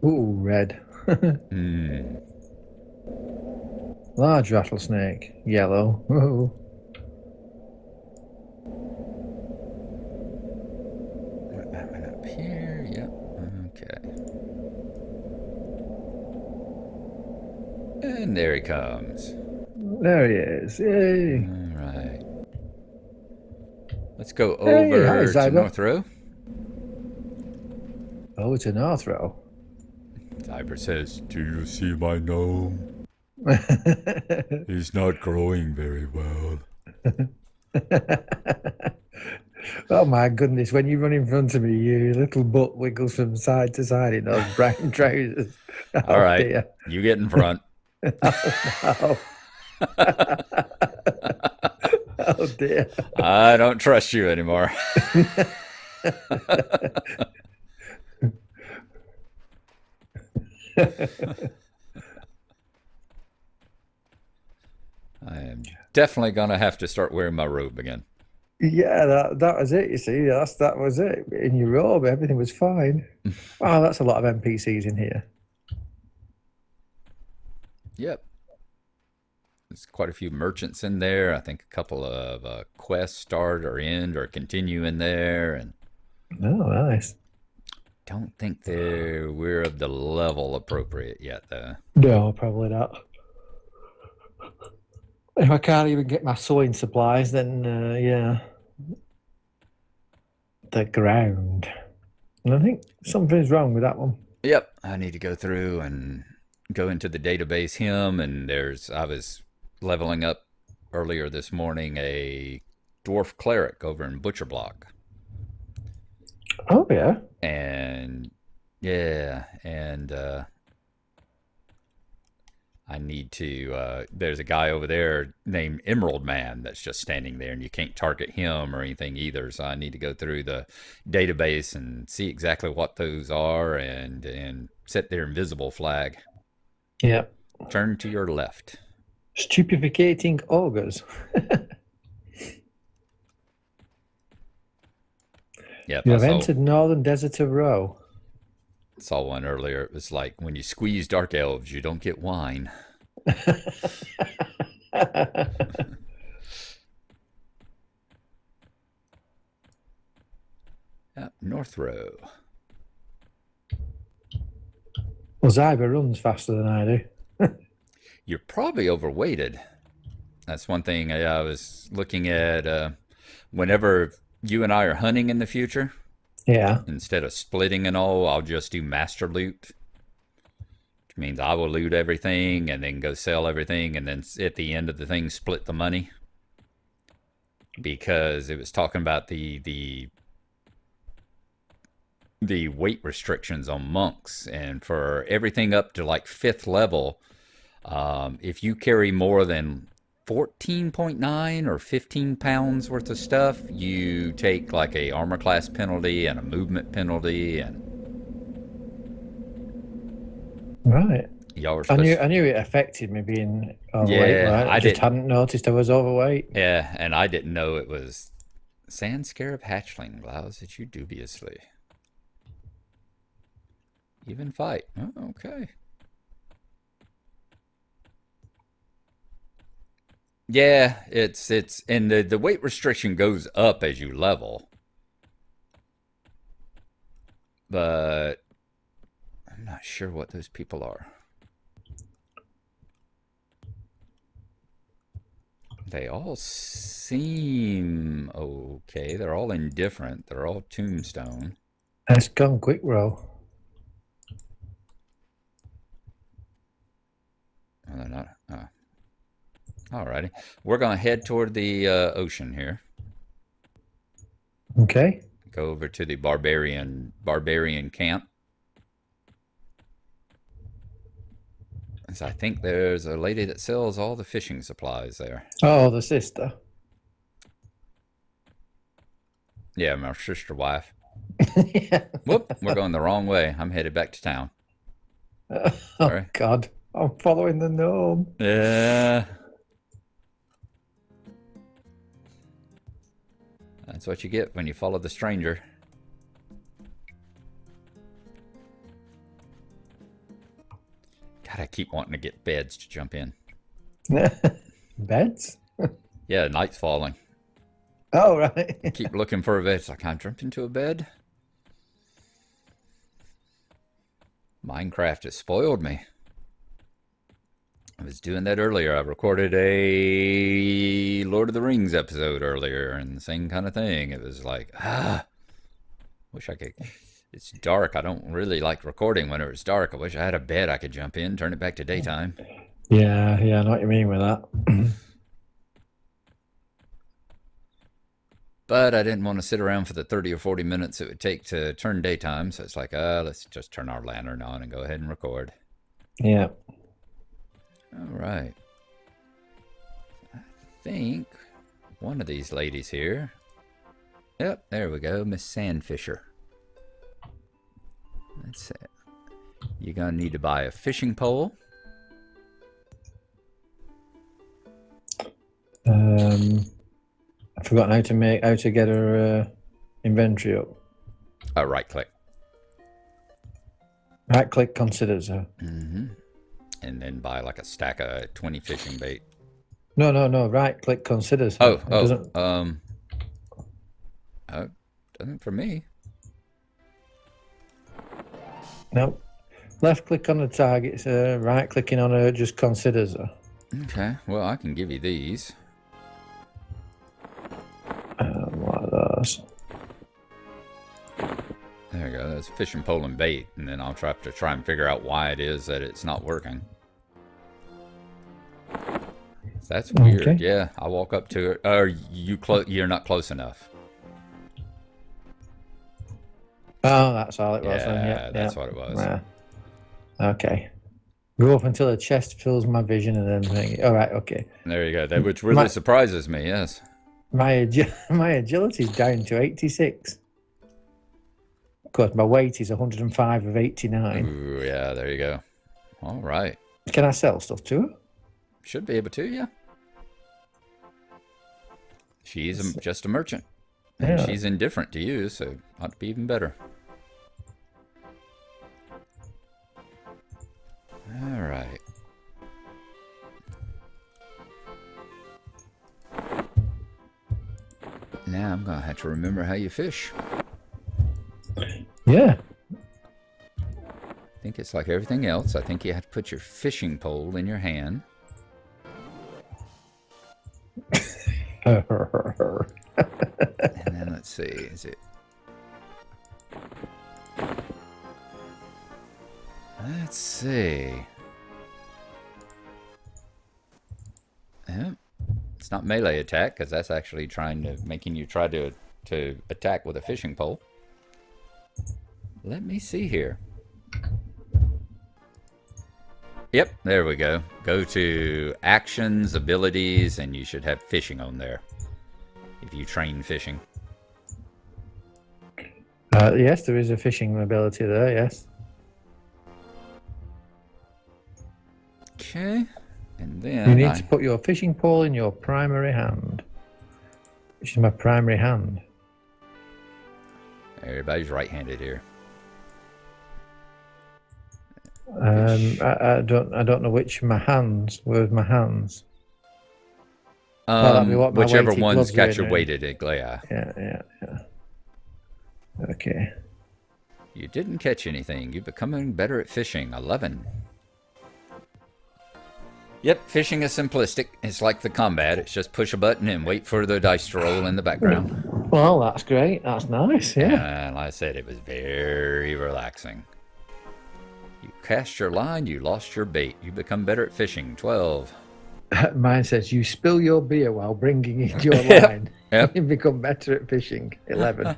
Ooh, red. Hmm. Large rattlesnake. Yellow. Ooh. That one up here. Yep. Okay. And there he comes. There he is. Yay. All right. Let's go Hey, hi, over to Zyber. North Row. Oh, it's a North Row. Zyber says, "Do you see my gnome? He's not growing very well." Oh my goodness, when you run in front of me, your little butt wiggles from side to side in those brown trousers. All Oh right. dear. You get in front. Oh no. Oh dear. I don't trust you anymore. I am definitely going to have to start wearing my robe again. Yeah, that was it. You see, that was it. In your robe, everything was fine. Wow, that's a lot of NPCs in here. Yep. There's quite a few merchants in there. I think a couple of quests start or end or continue in there. And Oh, nice. don't think we're of the level appropriate yet, though. No, probably not. If I can't even get my sewing supplies, then yeah, the ground. And I think something's wrong with that one. Yep. I need to go through and go into the database him. And I was leveling up earlier this morning a dwarf cleric over in Butcher Block. Oh yeah. And yeah, and I need to. There's a guy over there named Emerald Man that's just standing there, and you can't target him or anything either. So I need to go through the database and see exactly what those are, and set their invisible flag. Yeah. Turn to your left. Stupeficating ogres. Yep, You I have entered Northern Desert of Roe. saw one earlier. It was like when you squeeze dark elves, you don't get wine. Yep, North Row. Well, Zyber runs faster than I do. You're probably overweighted. That's one thing I was looking at. Whenever you and I are hunting in the future, Yeah. instead of splitting and all, I'll just do master loot, which means I will loot everything and then go sell everything, and then at the end of the thing, split the money. Because it was talking about the weight restrictions on monks, and for everything up to like 5th level, if you carry more than 14.9 or 15 pounds worth of stuff, you take like a armor class penalty and a movement penalty. And Right. y'all were I knew supposed I knew it affected me being overweight, yeah, right? I I just didn't. hadn't noticed I was overweight. Yeah, and I didn't know it was sand scarab hatchling glows at you dubiously. Even fight. Oh, okay. Yeah, it's and the weight restriction goes up as you level, but I'm not sure what those people are. They all seem okay. They're all indifferent. They're all tombstone. It's gone quick roll. Oh, they're not. Alrighty. We're going to head toward the ocean here. Okay. Go over to the barbarian camp. As I think there's a lady that sells all the fishing supplies there. Oh, the sister. Yeah, my sister wife. Yeah. Whoop, we're going the wrong way. I'm headed back to town. Oh Sorry. God, I'm following the gnome. Yeah. That's what you get when you follow the stranger. God, I keep wanting to get beds to jump in. Beds? Yeah, night's falling. Oh, right. Keep looking for a bed. It's like, I jumped into a bed. Minecraft has spoiled me. I was doing that earlier. I recorded a Lord of the Rings episode earlier, and the same kind of thing. It was like, wish I could. It's dark. I don't really like recording when it's dark. I wish I had a bed I could jump in, turn it back to daytime. Yeah, I know what you mean with that. But I didn't want to sit around for the 30 or 40 minutes it would take to turn daytime. So it's like, let's just turn our lantern on and go ahead and record. Yeah. All right. I think one of these ladies here. Yep, there we go, Miss Sandfisher. That's it. You're going to need to buy a fishing pole. I've forgotten how to get her inventory up. Right click. Right click considers her. Mm-hmm. And then buy like a stack of 20 fishing bait. No. Right click considers her. Doesn't for me. No. Left click on the target. Right clicking on her just considers her. Okay. Well, I can give you these. What are those? There you go. That's fishing pole and bait, and then I'll try and figure out why it is that it's not working. That's weird. Okay. Yeah, I walk up to it. Or you're not close enough. Oh, that's all it was. Yeah, then. that's what it was. Yeah. Okay. Go up until the chest fills my vision, and then all right. Okay. There you go. That which really surprises me. Yes. My agility is down to 86. Of course, my weight is 105 of 89. Ooh, yeah. There you go. All right. Can I sell stuff to her? Should be able to. Yeah. She's just a merchant. And she's indifferent to you, so ought to be even better. All right. Now I'm going to have to remember how you fish. Yeah. I think it's like everything else. I think you have to put your fishing pole in your hand. And then let's see, is it? Let's see. It's not melee attack, because that's actually making you try to attack with a fishing pole. Let me see here. Yep, there we go. Go to actions, abilities, and you should have fishing on there. If you train fishing. Yes, there is a fishing ability there, yes. Okay. And then you need to put your fishing pole in your primary hand. Which is my primary hand. Everybody's right-handed here. I don't know which my hands. Where's my hands? Whichever one's got your weighted yeah. Yeah. Okay. You didn't catch anything. You're becoming better at fishing. 11. Yep, fishing is simplistic. It's like the combat. It's just push a button and wait for the dice to roll in the background. Well, that's great. That's nice, yeah. And like I said, it was very relaxing. You cast your line, you lost your bait. You become better at fishing. 12. Mine says, you spill your beer while bringing in your line. Yep. You become better at fishing. 11.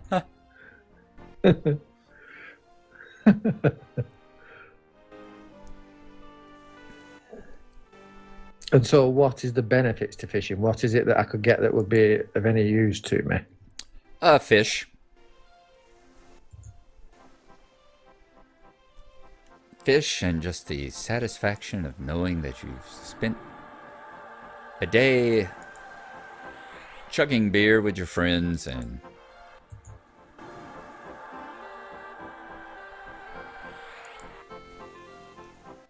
And so what is the benefits to fishing? What is it that I could get that would be of any use to me? Fish. Fish and just the satisfaction of knowing that you've spent a day chugging beer with your friends and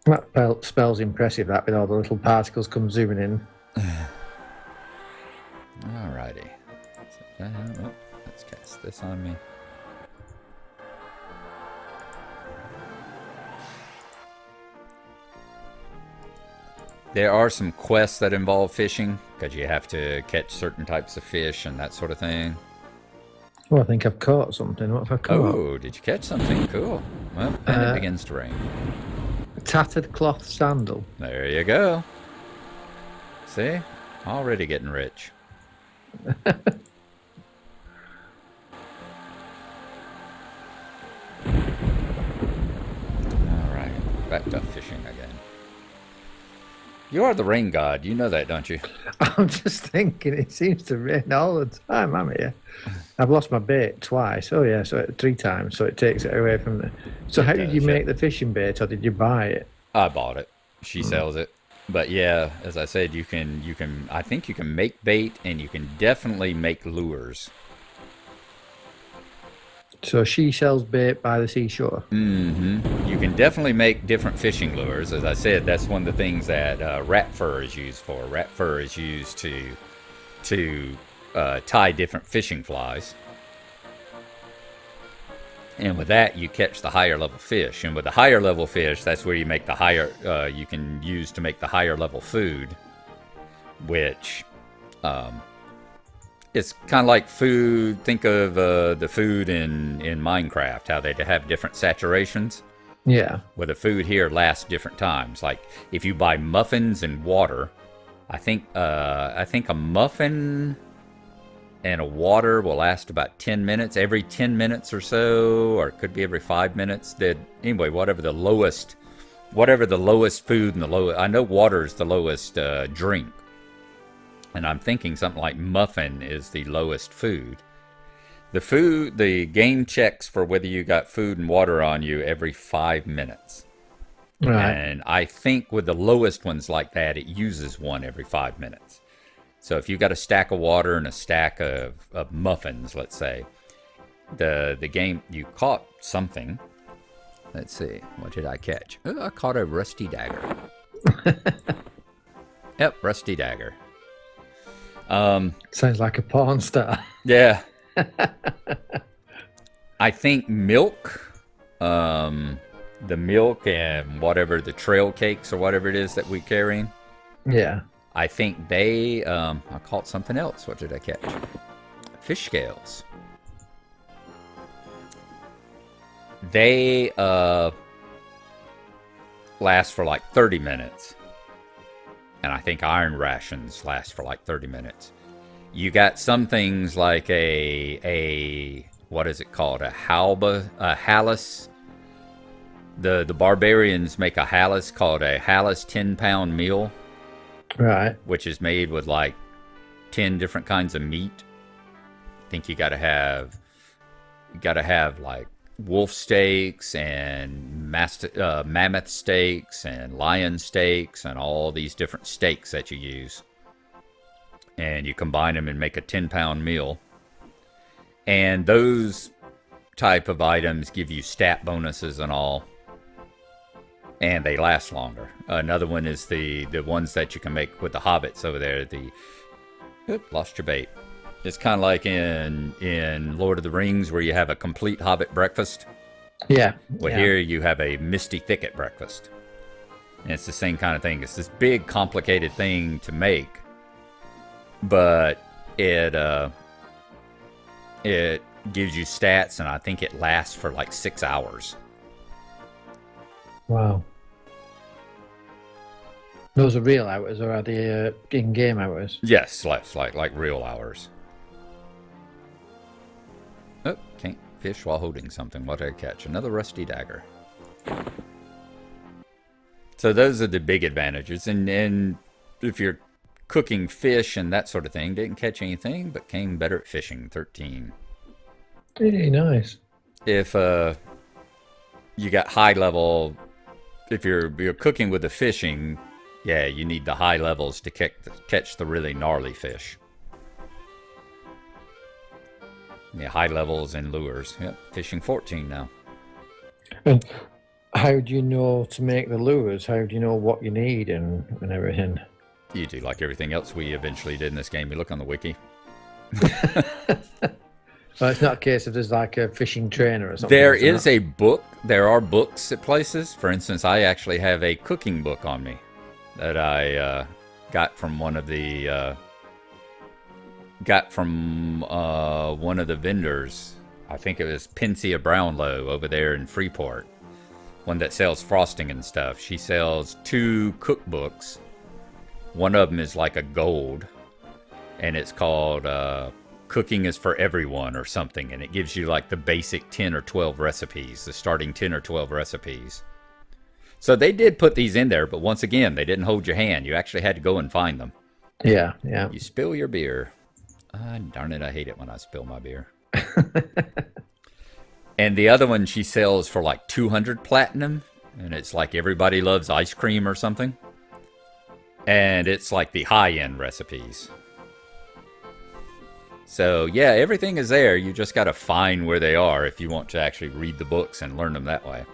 That spells impressive, that, with all the little particles come zooming in. Alrighty. Let's cast this on me. There are some quests that involve fishing, because you have to catch certain types of fish and that sort of thing. Oh, I think I've caught something. What have I caught? Oh, did you catch something? Cool. Well, then it begins to rain. A tattered cloth sandal. There you go. See? Already getting rich. Alright, back to fishing again. You are the rain god. You know that, don't you? I'm just thinking, it seems to rain all the time, I'm here. I've lost my bait twice. Oh, yeah, so 3 times, so it takes it away from the... So how did you make the fishing bait, or did you buy it? I bought it. She sells it. But yeah, as I said, you can I think you can make bait, and you can definitely make lures. So she sells bait by the seashore. Mm-hmm. You can definitely make different fishing lures. As I said, that's one of the things that rat fur is used for. Rat fur is used to tie different fishing flies. And with that, you catch the higher level fish. And with the higher level fish, that's where you make the higher, you can use to make the higher level food, which it's kind of like food. Think of the food in Minecraft, how they have different saturations. Yeah. Well, the food here lasts different times. Like if you buy muffins and water, I think a muffin and a water will last about 10 minutes. Every 10 minutes or so, or it could be every 5 minutes. Anyway, whatever the lowest food and the lowest. I know water is the lowest drink. And I'm thinking something like muffin is the lowest food. The game checks for whether you got food and water on you every 5 minutes. Right. And I think with the lowest ones like that, it uses one every 5 minutes. So if you got a stack of water and a stack of muffins, let's say, the game, you caught something. Let's see, what did I catch? Oh, I caught a rusty dagger. Yep, rusty dagger. Sounds like a porn star. Yeah. I think milk, the milk and whatever the trail cakes or whatever it is that we carry. Yeah. I think they, I caught something else. What did I catch? Fish scales. They last for like 30 minutes. And I think iron rations last for like 30 minutes. You got some things like a what is it called? A hallis. The barbarians make a hallis called a hallis 10-pound meal. Right. Which is made with like 10 different kinds of meat. I think you gotta have like wolf steaks and mammoth steaks and lion steaks and all these different steaks that you use. And you combine them and make a 10-pound meal. And those type of items give you stat bonuses and all. And they last longer. Another one is the ones that you can make with the hobbits over there. Lost your bait. It's kind of like in Lord of the Rings where you have a complete hobbit breakfast. Yeah. Well, here you have a misty thicket breakfast. And it's the same kind of thing. It's this big, complicated thing to make. But it gives you stats, and I think it lasts for like 6 hours. Wow. Those are real hours, or are they in-game hours? Yes, like real hours. Oh, can't fish while holding something. What did I catch? Another rusty dagger. So those are the big advantages. And if you're cooking fish and that sort of thing, didn't catch anything, but came better at fishing, 13. Really nice. If you got high level, if you're cooking with the fishing, yeah, you need the high levels to catch the really gnarly fish. Yeah, high levels and lures. Yep, fishing 14 now. And How do you know to make the lures? How do you know what you need and everything? You do like everything else we eventually did in this game. You look on the wiki. Well, it's not a case of there's like a fishing trainer or something. There is a book. There are books at places. For instance, I actually have a cooking book on me that I got from one of the vendors. I think it was Pensia Brownlow over there in Freeport. One that sells frosting and stuff. She sells 2 cookbooks. One of them is like a gold, and it's called Cooking is for Everyone or something, and it gives you like the basic 10 or 12 recipes, the starting 10 or 12 recipes. So they did put these in there, but once again, they didn't hold your hand. You actually had to go and find them. Yeah, yeah. You spill your beer. Darn it, I hate it when I spill my beer. And the other one she sells for like 200 platinum, and it's like Everybody Loves Ice Cream or something. And it's like the high-end recipes. So, yeah, everything is there. You just got to find where they are if you want to actually read the books and learn them that way.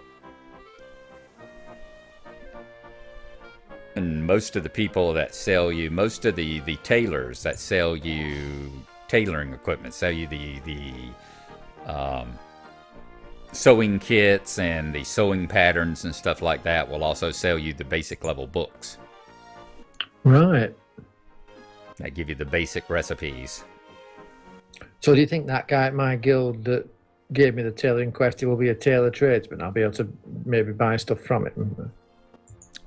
And most of the people that sell you, most of the tailors that sell you tailoring equipment, sell you the sewing kits and the sewing patterns and stuff like that, will also sell you the basic level books. Right. That give you the basic recipes. So do you think that guy at my guild that gave me the tailoring quest, he will be a tailor tradesman? I'll be able to maybe buy stuff from it.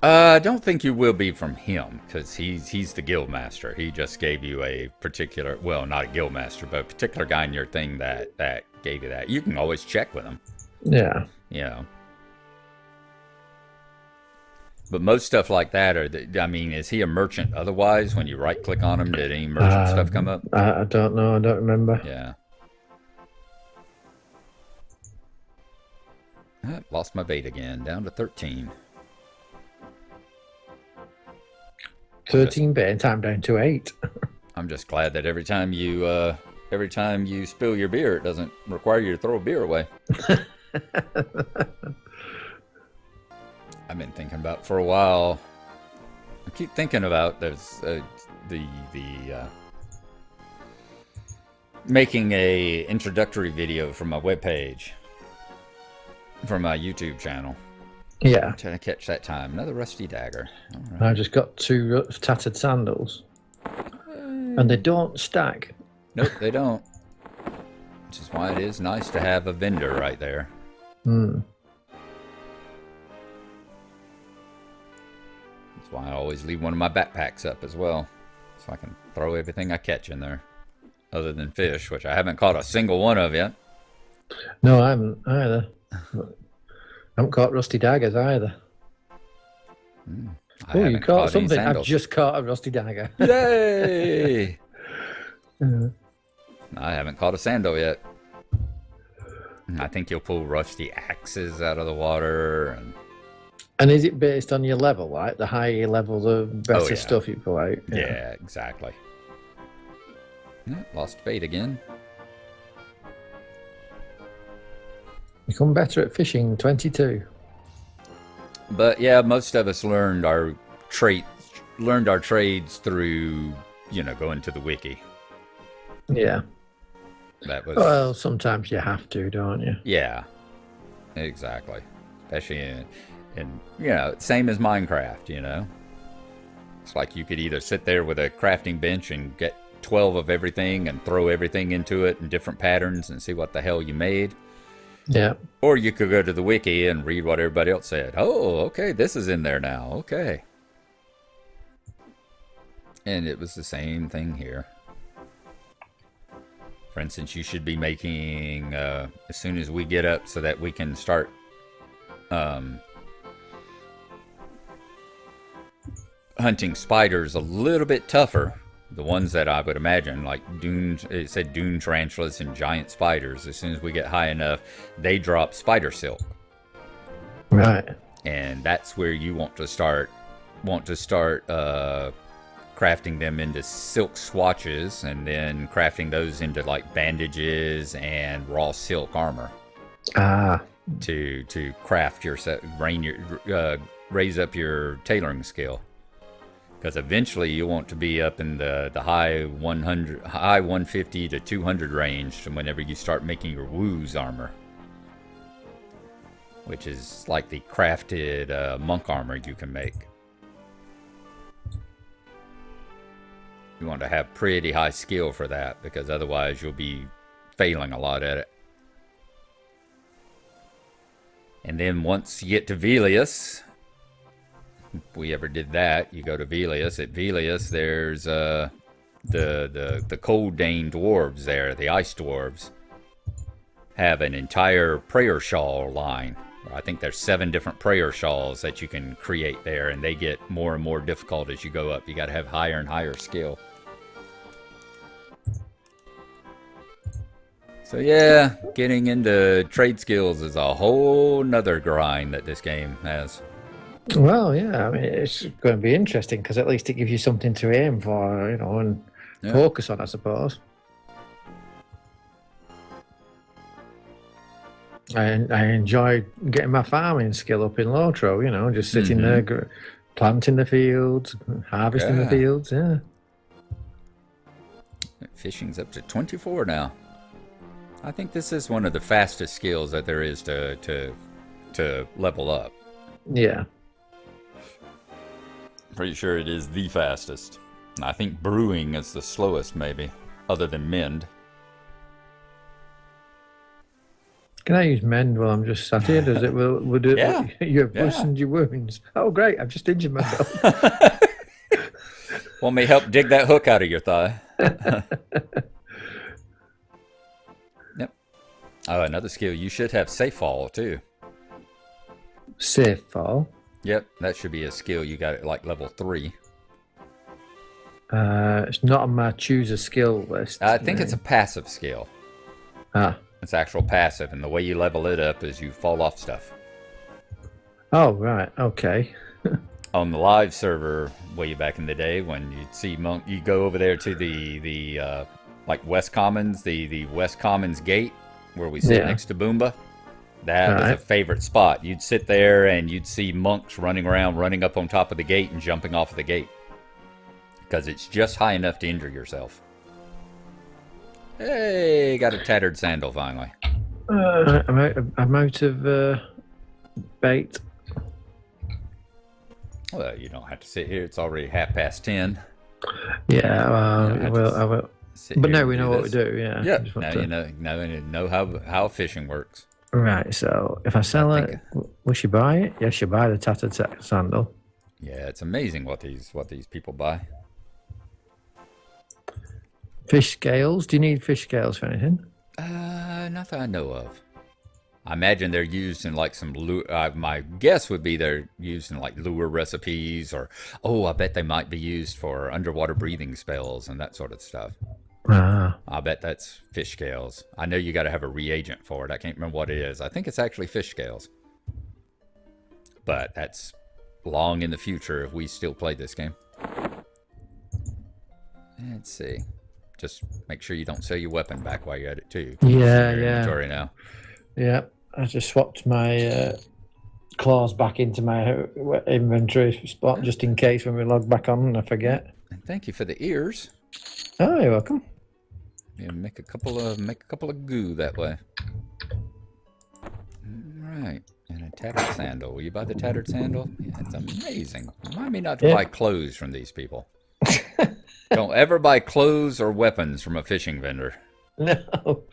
I don't think you will be from him, because he's the guild master. He just gave you a particular, well, not a guild master, but a particular guy in your thing that gave you that. You can always check with him. Yeah. You know. But most stuff like that, is he a merchant? Otherwise, when you right-click on him, did any merchant stuff come up? I don't know. I don't remember. Yeah. Lost my bait again. Down to 13. 13 bait and time down to 8. I'm just glad that every time you spill your beer, it doesn't require you to throw a beer away. I've been thinking about for a while. I keep thinking about making a introductory video for my webpage, for my YouTube channel. Yeah. I'm trying to catch that time. Another rusty dagger. All right. I just got 2 tattered sandals, and they don't stack. Nope, they don't. Which is why it is nice to have a vendor right there. Hmm. That's why I always leave one of my backpacks up as well, so I can throw everything I catch in there, other than fish, which I haven't caught a single one of yet. No, I haven't either. I haven't caught rusty daggers either. Oh, you caught something. I've just caught a rusty dagger. Yay! I haven't caught a sandal yet. I think you'll pull rusty axes out of the water. And is it based on your level, like the higher you level, the better stuff you pull out? Yeah, exactly. Lost bait again. Become better at fishing, 22. But yeah, most of us learned our trades through, going to the wiki. Yeah. That was. Well, sometimes you have to, don't you? Yeah, exactly. Especially in same as Minecraft, It's like you could either sit there with a crafting bench and get 12 of everything and throw everything into it in different patterns and see what the hell you made. Yeah. Or you could go to the wiki and read what everybody else said. Oh, okay, this is in there now. Okay. And it was the same thing here. For instance, you should be making, as soon as we get up so that we can start hunting spiders a little bit tougher. The ones that I would imagine, like it said dune tarantulas and giant spiders. As soon as we get high enough, they drop spider silk. Right. And that's where you want to start crafting them into silk swatches, and then crafting those into like bandages and raw silk armor. Ah. to craft your raise up your tailoring skill. Because eventually you want to be up in the high 150 to 200 range whenever you start making your woos armor, which is like the crafted monk armor you can make. You want to have pretty high skill for that, because otherwise you'll be failing a lot at it. And then once you get to Velius, if we ever did that, you go to Velius. At Velius, there's the Cold Dane dwarves there, the ice dwarves, have an entire prayer shawl line. I think there's 7 different prayer shawls that you can create there, and they get more and more difficult as you go up. You got to have higher and higher skill. So yeah, getting into trade skills is a whole nother grind that this game has. Well, yeah, I mean, it's going to be interesting because at least it gives you something to aim for, you know, and focus on, I suppose. I enjoy getting my farming skill up in Lotro, you know, just sitting there, planting the fields, harvesting the fields, yeah. Fishing's up to 24 now. I think this is one of the fastest skills that there is to level up. Yeah. Pretty sure it is the fastest. I think brewing is the slowest, maybe, other than mend. Can I use mend while I'm just sat here? Does it will do it? Yeah. You've loosened your wounds. Oh, great! I've just injured myself. Want me to help dig that hook out of your thigh? Yep. Oh, another skill. You should have safe fall too. Safe fall. Yep, that should be a skill. You got it like level 3. It's not on my choose a skill list. I think it's a passive skill. Ah. It's actual passive, and the way you level it up is you fall off stuff. Oh, right. Okay. On the live server way back in the day, when you'd see Monk, you go over there to the like West Commons, the West Commons gate where we sit next to Boomba. That was a favorite spot. You'd sit there and you'd see monks running around, running up on top of the gate and jumping off of the gate. Because it's just high enough to injure yourself. Hey, got a tattered sandal finally. I'm out of bait. Well, you don't have to sit here. It's already 10:30. Yeah, I will. But now we know what we do, yeah. Yeah, now you know how fishing works. Right, so if I sell it, will she buy it? Yes, she buy the tattered sandal. Yeah, it's amazing what these people buy. Fish scales. Do you need fish scales for anything? Not that I know of. I imagine they're used in like some lure. My guess would be they're used in like lure recipes, or I bet they might be used for underwater breathing spells and that sort of stuff. I bet that's fish scales. I know you got to have a reagent for it. I can't remember what it is. I think it's actually fish scales. But that's long in the future if we still play this game. Let's see. Just make sure you don't sell your weapon back while you're at it too. Yeah. Inventory now. Yeah, I just swapped my claws back into my inventory spot just in case when we log back on and I forget. And thank you for the ears. Oh, you're welcome. Yeah, make a couple of goo that way. Right, and a tattered sandal. Will you buy the tattered sandal? Yeah, it's amazing. Remind me not to buy clothes from these people. Don't ever buy clothes or weapons from a fishing vendor. No.